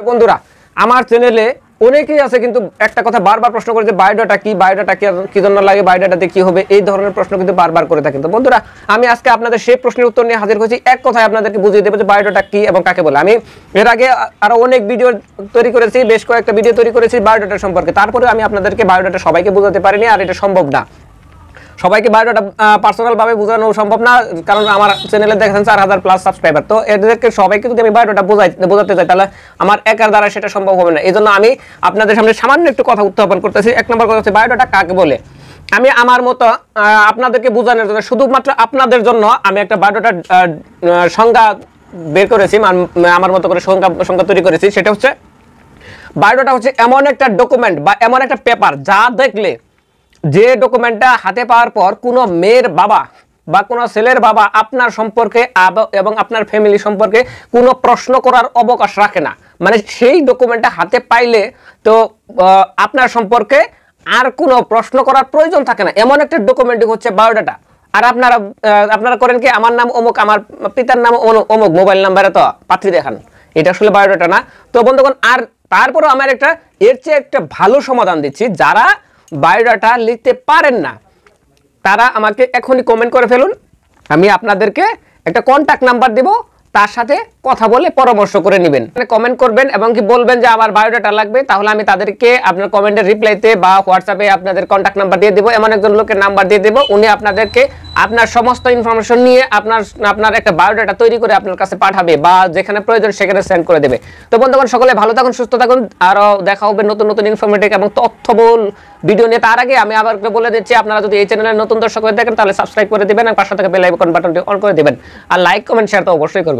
বন্ধুরা আমার চ্যানেলে অনেকেই আছে কিন্তু একটা কথা বারবার প্রশ্ন করে যে বায়োডাটা কি জন্য লাগে, বায়োডাটাতে কি হবে, এই ধরনের প্রশ্ন কিন্তু বারবার করে থাকেন। তো বন্ধুরা আমি আজকে আপনাদের সেই প্রশ্নের উত্তর নিয়ে হাজির হয়েছি। এক কথায় আপনাদেরকে বুঝিয়ে দেবো যে বায়োডাটা কি এবং কাকে বলে। আমি এর আগে আরো অনেক ভিডিও তৈরি করেছি, বেশ কয়েকটা ভিডিও তৈরি করেছি বায়োডাটা সম্পর্কে। তারপরে আমি আপনাদেরকে বায়োডাটা সবাইকে বোঝাতে পারিনি, আর এটা সম্ভব না। সবাইকে বায়োডাটা পার্সোনাল ভাবে বোঝানো সম্ভব না, কারণ আমার চ্যানেলে দেখেছেন 4000+ সাবস্ক্রাইবার। তো এদেরকে সবাইকে যদি আমি বায়োডাটা বোঝাতে চাই তাহলে আমার একার দ্বারা সেটা সম্ভব হবে না। এই জন্য আমি আপনাদের সামনে সামান্য একটু কথা উত্থাপন করতেছি। এক নম্বর কথা হচ্ছে বায়োডাটা কাকে বলে। আমি আমার মতো আপনাদেরকে বোঝানোর জন্য, শুধুমাত্র আপনাদের জন্য আমি একটা বায়োডাটার সংজ্ঞা বের করেছি, আমার মতো করে সংজ্ঞা তৈরি করেছি। সেটা হচ্ছে বায়োডাটা হচ্ছে এমন একটা ডকুমেন্ট বা এমন একটা পেপার যা দেখলে, যে ডকুমেন্টটা হাতে পাওয়ার পর কোনো মেয়ের বাবা বা কোনো ছেলের বাবা আপনার সম্পর্কে এবং আপনার ফ্যামিলি সম্পর্কে কোনো প্রশ্ন করার অবকাশ রাখে না। মানে সেই ডকুমেন্টটা হাতে পাইলে তো আপনার সম্পর্কে আর কোনো প্রশ্ন করার প্রয়োজন থাকে না। এমন একটা ডকুমেন্টই হচ্ছে বায়োডাটা। আর আপনারা করেন কি, আমার নাম অমুক, আমার পিতার নাম অমুক, মোবাইল নাম্বারে তো পাত্রী দেখান, এটা আসলে বায়োডাটা না। তো বন্ধুগণ, আর তারপরও আমার এর চেয়ে একটা ভালো সমাধান দিচ্ছি। যারা বায়োডাটা লিখতে পারেন না তারা আমাকে এখনই কমেন্ট করে ফেলুন, আমি আপনাদেরকে একটা কন্ট্যাক্ট নাম্বার দেব, তার সাথে কথা বলে পরামর্শ করে নেবেন। কমেন্ট করবেন এবং কি বলবেন যে আমার বায়োডাটা লাগবে, তাহলে আমি তাদেরকে আপনার কমেন্টের রিপ্লাইতে বা হোয়াটসঅ্যাপে আপনাদের কন্ট্যাক্ট নাম্বার দিয়ে দেবো। এমন একজন লোকের নাম্বার দিয়ে দেবো, উনি আপনাদেরকে আপনার সমস্ত ইনফরমেশন নিয়ে আপনার একটা বায়োডাটা তৈরি করে আপনার কাছে পাঠাবে, বা যেখানে প্রয়োজন সেখানে সেন্ড করে দেবে। তো বন্ধুগণ, সকলে ভালো থাকুন, সুস্থ থাকুন, আরও দেখা হবে নতুন নতুন ইনফরমেটিভ এবং তথ্যবহুল ভিডিও নিয়ে। তার আগে আমি আবার বলে দিচ্ছি, আপনারা যদি এই চ্যানেলের নতুন দর্শক হয়ে থাকেন তাহলে সাবস্ক্রাইব করে দেবেন এবং পাশে থাকা বেল আইকন বাটনটি অন করে দেবেন, আর লাইক কমেন্ট শেয়ার তো অবশ্যই করবেন।